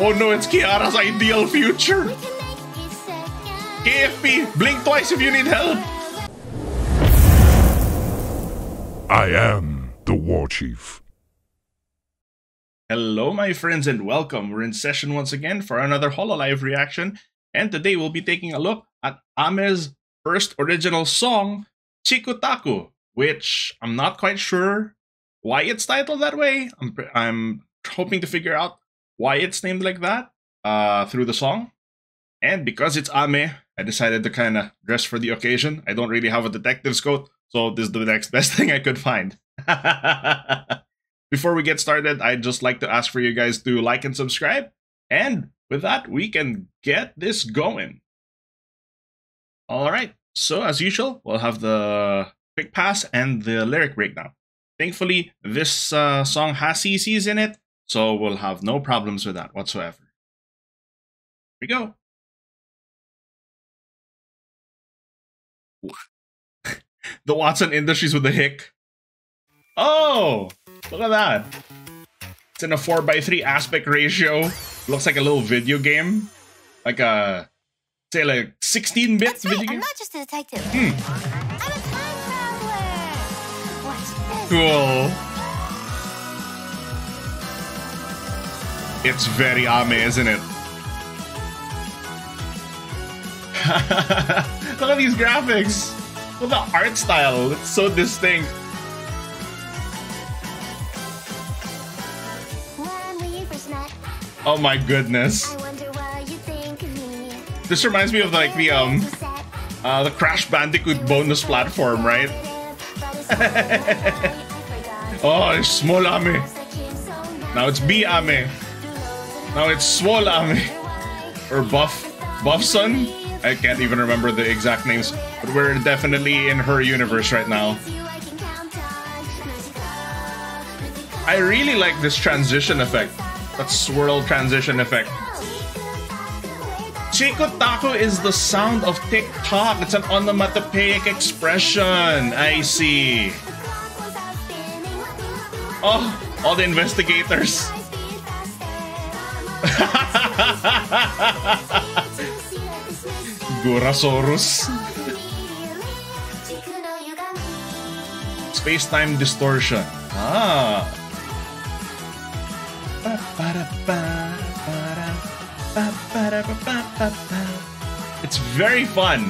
Oh no, it's Kiara's ideal future. KFP, blink twice if you need help. I am the War Chief. Hello, my friends, and welcome. We're in session once again for another Hololive reaction, and today we'll be taking a look at Ame's first original song, ChikuTaku, which I'm not quite sure why it's titled that way. I'm hoping to figure out why it's named like that through the song. And because it's Ame, I decided to kind of dress for the occasion. I don't really have a detective's coat, so this is the next best thing I could find. Before we get started, I'd just like to ask for you guys to like and subscribe. And with that, we can get this going. Alright, so as usual, we'll have the quick pass and the lyric breakdown. Thankfully, this song has CCs in it, so we'll have no problems with that whatsoever. Here we go. The Watson Industries with the hick. Oh, look at that. It's in a 4:3 aspect ratio. Looks like a little video game. Like a, say like 16-bit video game. I'm not just a detective. Hmm. I'm a time traveler. Watch this. Cool. It's very Ame, isn't it? Look at these graphics. Look at the art style. It's so distinct. Oh my goodness. This reminds me of like the Crash Bandicoot bonus platform, right? Oh, it's small Ame. Now it's B Ame. Now it's small Ame. Or Buff Son? I can't even remember the exact names, but we're definitely in her universe right now. I really like this transition effect. That swirl transition effect. ChikuTaku is the sound of TikTok. It's an onomatopoeic expression. I see. Oh, all the investigators. Gurasaurus. Space-time distortion. Ah. It's very fun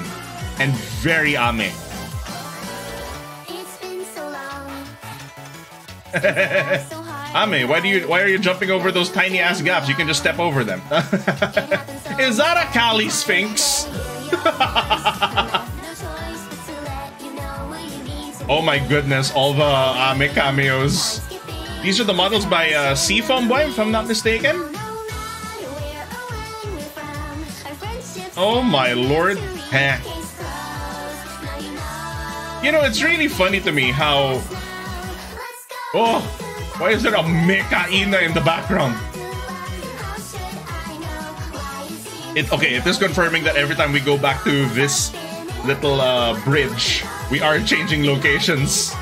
and very Ame. Ame, why are you jumping over those tiny ass gaps? You can just step over them. Is that a Kali Sphinx? Oh my goodness, all the Ame cameos. These are the models by Seafoam Boy, if I'm not mistaken. Oh my lord. Heh. You know, it's really funny to me how... Oh, why is there a Mecha Ina in the background? Okay, it is confirming that every time we go back to this little bridge, we are changing locations.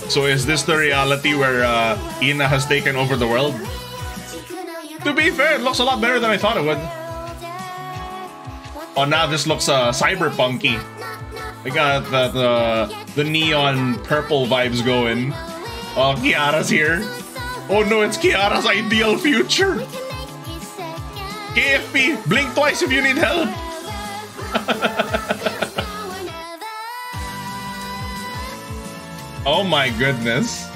So is this the reality where Ina has taken over the world? To be fair, it looks a lot better than I thought it would. Oh, now this looks cyberpunky. We got the neon purple vibes going. Oh, Kiara's here. Oh no, it's Kiara's ideal future. KFP, blink twice if you need help. Oh my goodness.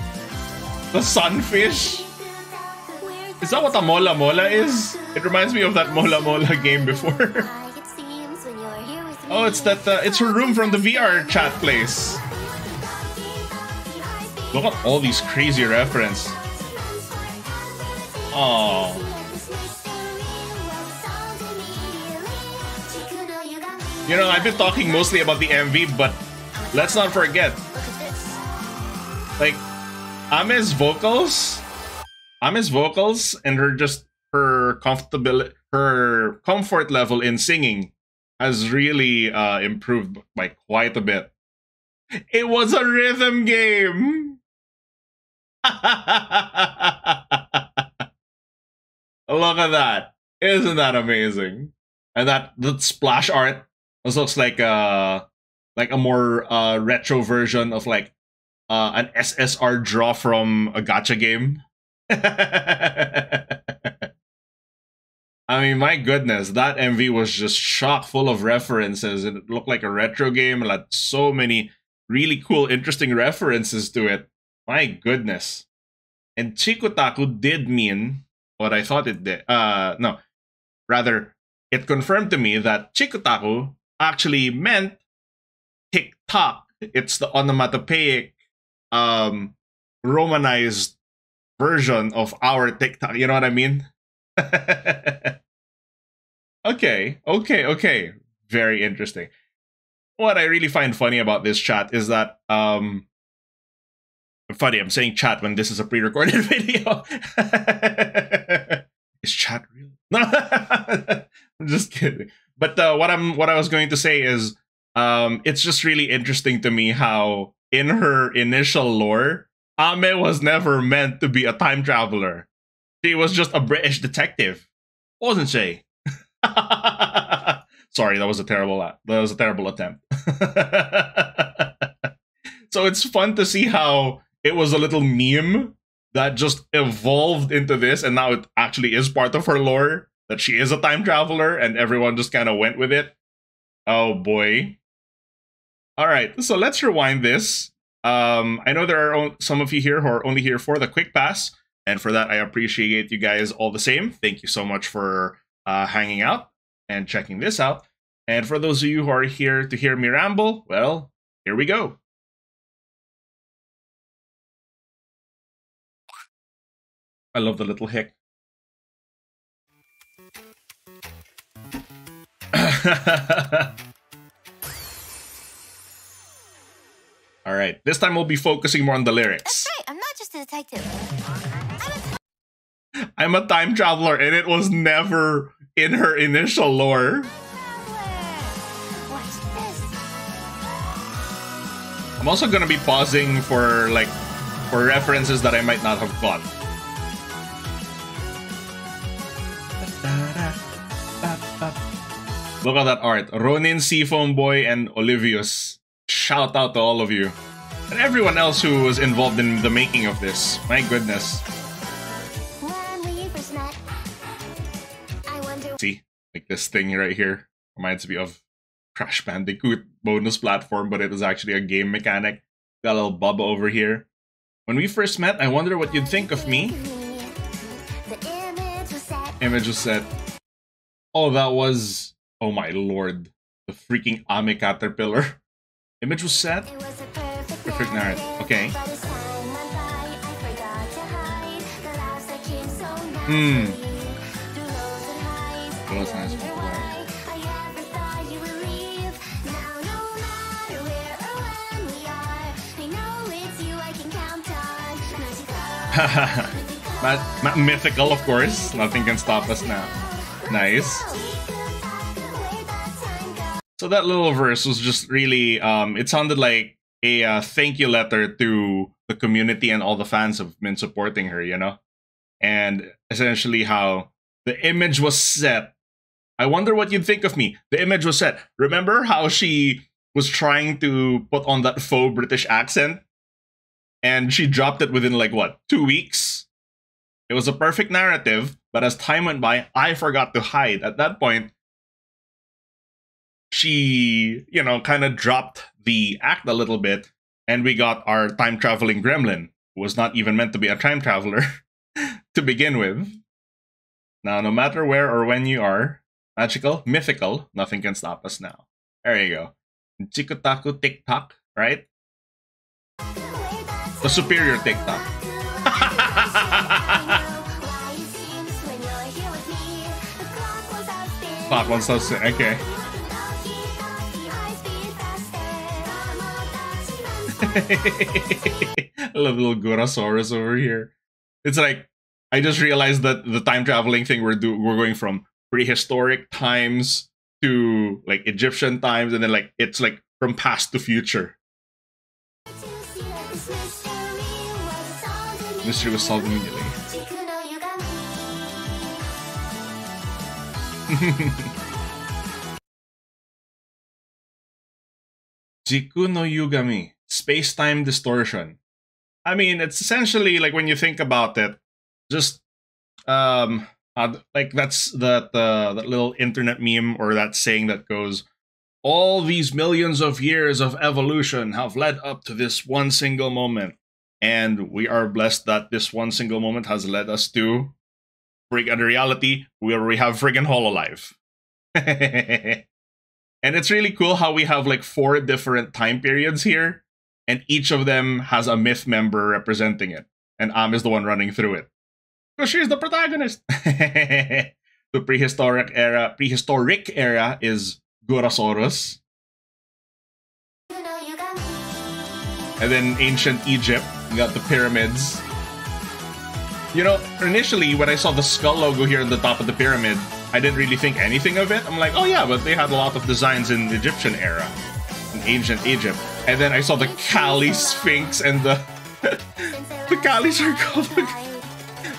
The sunfish. Is that what a Mola Mola is? It reminds me of that Mola Mola game before. Oh, it's that. It's her room from the VR chat place. Look at all these crazy references. Oh. You know, I've been talking mostly about the MV, but let's not forget, like, Ame's vocals and her comfort level in singing has really improved by quite a bit. It was a rhythm game. Look at that. Isn't that amazing? And that splash art looks like a more retro version of like an SSR draw from a gacha game. I mean, my goodness, that MV was just chock full of references. It looked like a retro game. It had so many really cool, interesting references to it. My goodness. And ChikuTaku did mean what I thought it did. No, rather, it confirmed to me that ChikuTaku actually meant TikTok. It's the onomatopoeic, romanized version of our TikTok. You know what I mean? Okay. Very interesting. What I really find funny about this chat is that, funny, I'm saying chat when this is a pre-recorded video. Is chat real? No, I'm just kidding. But what I was going to say is, it's just really interesting to me how in her initial lore, Ame was never meant to be a time traveler. She was just a British detective, wasn't she? Sorry, that was a terrible attempt. So it's fun to see how it was a little meme that just evolved into this, and now it actually is part of her lore that she is a time traveler, and everyone just kind of went with it. Oh boy. All right, so let's rewind this. I know there are some of you here who are only here for the quick pass, and for that I appreciate you guys all the same. Thank you so much for hanging out and checking this out. And for those of you who are here to hear me ramble, well, here we go. I love the little hick. All right, this time we'll be focusing more on the lyrics. That's right, I'm not just a detective. I'm a time traveler, and it was never in her initial lore. What's this? I'm also gonna be pausing for references that I might not have got. Look at that art. Ronin, Seafoam Boy, and Olivius. Shout out to all of you. And everyone else who was involved in the making of this. My goodness. When we first met, I wonder. See? Like this thing right here. Reminds me of Crash Bandicoot bonus platform, but it is actually a game mechanic. Got a little Bubba over here. When we first met, I wonder what you'd think of me. Image was set. Oh, that was... Oh my lord. The freaking Ame Caterpillar. Image was set. Perfect narrative. Okay. That was nice. Mythical, of course. Nothing can stop us now. Nice. So that little verse was just really, it sounded like a thank you letter to the community and all the fans who have been supporting her, you know? And essentially how the image was set. I wonder what you'd think of me. The image was set. Remember how she was trying to put on that faux British accent? And she dropped it within like, what, 2 weeks? It was a perfect narrative, but as time went by, I forgot to hide. At that point, she, you know, kind of dropped the act a little bit, and we got our time-traveling gremlin, who was not even meant to be a time traveler to begin with. Now, no matter where or when you are, magical, mythical, nothing can stop us now. There you go. ChikuTaku TikTok, right? The superior TikTok. Clock wants to say, okay. I love little Gorosaurus over here. It's like, I just realized that the time traveling thing we're going from prehistoric times to like Egyptian times, and then like it's like from past to future. Mystery was solved immediately. Jiku no Yugami, space-time distortion. I mean, it's essentially like when you think about it, just like that's that little internet meme or that saying that goes, all these millions of years of evolution have led up to this one single moment, and we are blessed that this one single moment has led us to friggin' reality where we have friggin' Hololive. And it's really cool how we have like 4 different time periods here, and each of them has a myth member representing it. And Am is the one running through it. Because she's the protagonist. The prehistoric era is Gorosaurus. And then ancient Egypt, you got the pyramids. You know, initially when I saw the skull logo here at the top of the pyramid, I didn't really think anything of it. I'm like, oh yeah, but they had a lot of designs in the Egyptian era, in ancient Egypt. And then I saw the Kali Sphinx and the the Kali sarcophagus.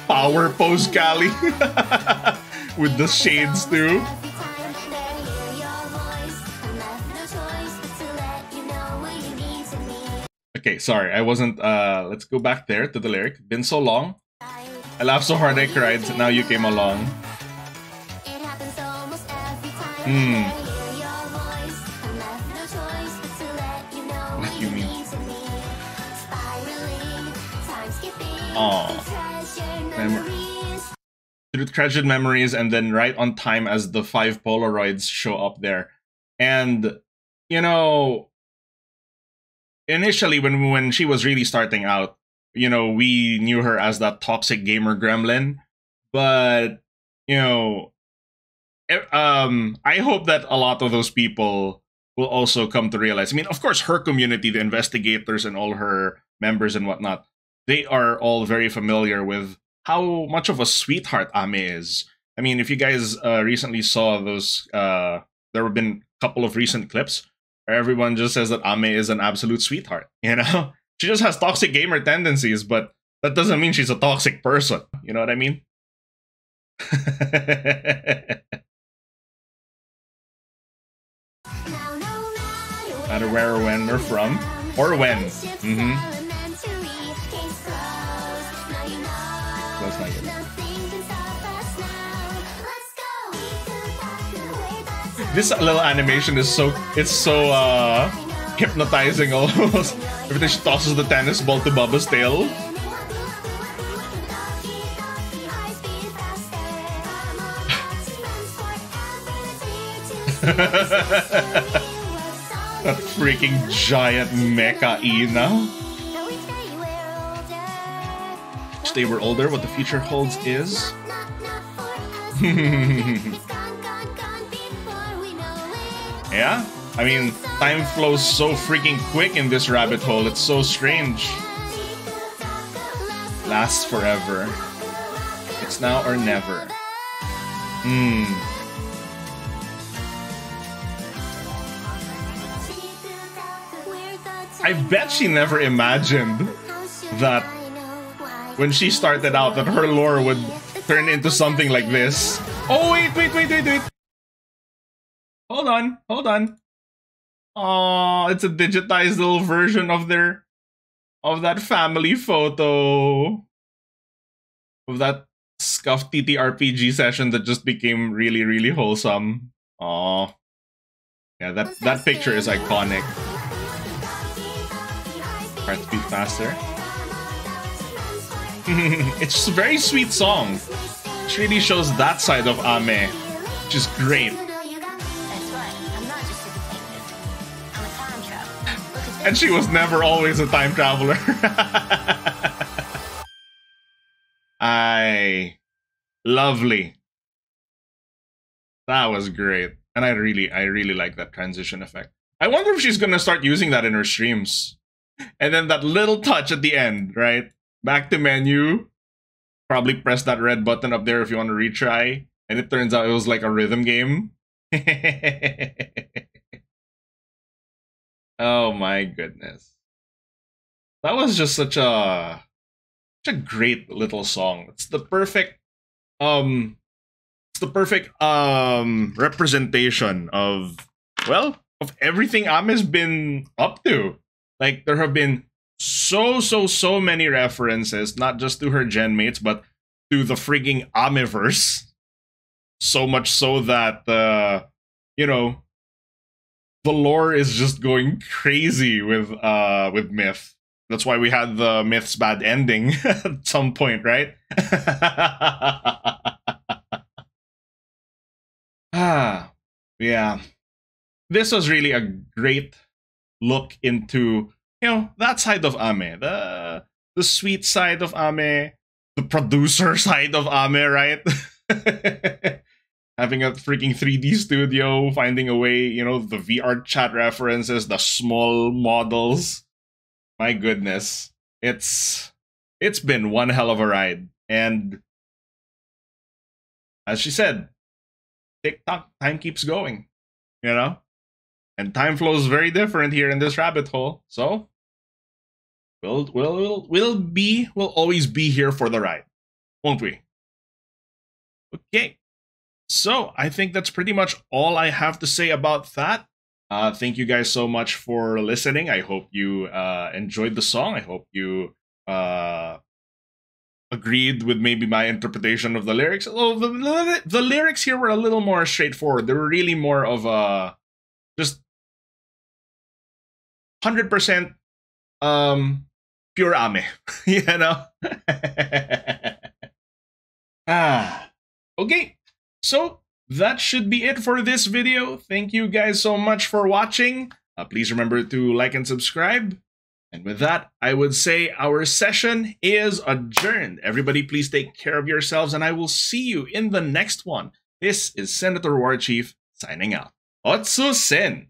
Power pose Kali. With the shades too. Okay, sorry, I wasn't, let's go back there to the lyric. Been so long. I laughed so hard I cried, now you came along. What do you mean? Aww. Through treasured memories, and then right on time as the 5 Polaroids show up there. And, you know, initially when she was really starting out, you know, we knew her as that toxic gamer gremlin. But, you know, I hope that a lot of those people will also come to realize. I mean, of course, her community, the investigators and all her members and whatnot, they are all very familiar with how much of a sweetheart Ame is. I mean, if you guys recently saw those, there have been a couple of recent clips where everyone just says that Ame is an absolute sweetheart, you know? She just has toxic gamer tendencies, but that doesn't mean she's a toxic person. You know what I mean? No matter where or when they're from. Or when. That's not good. This little animation is so hypnotizing almost. Every time she tosses the tennis ball to Bubba's tail. That freaking giant mecha Ina. They were older, what the future holds is. Yeah? I mean, time flows so freaking quick in this rabbit hole, it's so strange. Lasts forever. It's now or never. I bet she never imagined that when she started out that her lore would turn into something like this. Oh, wait. Hold on. Oh, it's a digitized little version of that family photo. Of that scuffed TTRPG session that just became really, really wholesome. Oh. Yeah, that picture is iconic. Heart beat faster. It's a very sweet song. It really shows that side of Ame, which is great. And she was never always a time traveler. Lovely. That was great. And I really like that transition effect. I wonder if she's gonna start using that in her streams. And then that little touch at the end, right? Back to menu. Probably press that red button up there if you want to retry. And it turns out it was like a rhythm game. Oh my goodness. That was just such a great little song. It's the perfect the perfect representation of, well, of everything Ame's been up to. Like, there have been so many references, not just to her gen mates, but to the frigging Ameverse. So much so that, you know, the lore is just going crazy with Myth. That's why we had the Myth's bad ending at some point, right? Yeah. This was really a great look into, you know, that side of Ame, the sweet side of Ame, the producer side of Ame, right? Having a freaking 3D studio, finding a way, you know, the VR chat references, the small models. My goodness. It's been one hell of a ride. And as she said, TikTok, time keeps going, you know? And time flows very different here in this rabbit hole. So we'll always be here for the ride, won't we? Okay. So I think that's pretty much all I have to say about that. Thank you guys so much for listening. I hope you enjoyed the song. I hope you agreed with maybe my interpretation of the lyrics. Although the lyrics here were a little more straightforward. They were really more of a just 100% pure Ame, you know? Okay. So that should be it for this video. Thank you guys so much for watching. Please remember to like and subscribe. And with that, I would say our session is adjourned. Everybody, please take care of yourselves, and I will see you in the next one. This is Senator War Chief signing out. Otsu Sen!